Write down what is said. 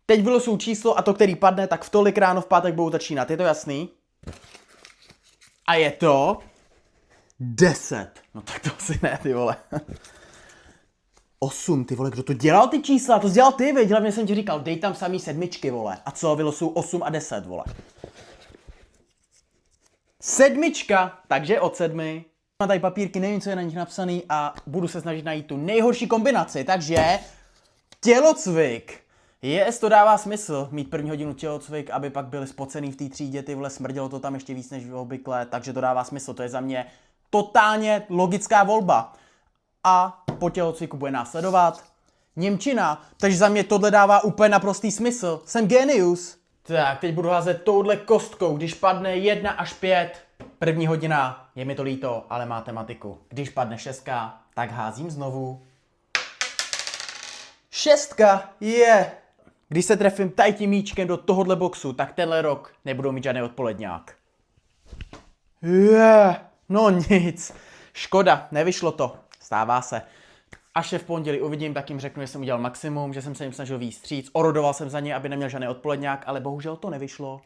Teď vylosuju číslo a to, který padne, tak v tolik ráno v pátek budou začínat. Je to jasný? A je to 10. No tak to asi ne, ty vole. 8, ty vole, kdo to dělal ty čísla? To jsi dělal ty, veď, hlavně jsem ti říkal, dej tam samý sedmičky, vole. A co, vylosuju 8 a 10, vole. Sedmička, takže od 7. Mám tady papírky, nevím, co je na nich napsaný a budu se snažit najít tu nejhorší kombinaci, takže tělocvik. To dává smysl, mít první hodinu tělocvik, aby pak byli spocený v té třídě, ty vole, smrdělo to tam ještě víc než obvykle, takže to dává smysl, to je za mě totálně logická volba. A po tělocviku bude následovat němčina, takže za mě tohle dává úplně naprostý smysl, jsem genius. Tak, teď budu házet touhle kostkou, když padne 1 až 5, první hodina, je mi to líto, ale matematiku. Když padne 6, tak házím znovu. 6 je. Když se trefím tady tím míčkem do tohohle boxu, tak tenhle rok nebudou mít žádný odpoledňák. No nic. Škoda, nevyšlo to. Stává se. Až je v pondělí uvidím, tak jim řeknu, že jsem udělal maximum, že jsem se jim snažil vyjít vstříc. Orodoval jsem za ně, aby neměl žádný odpoledňák, ale bohužel to nevyšlo.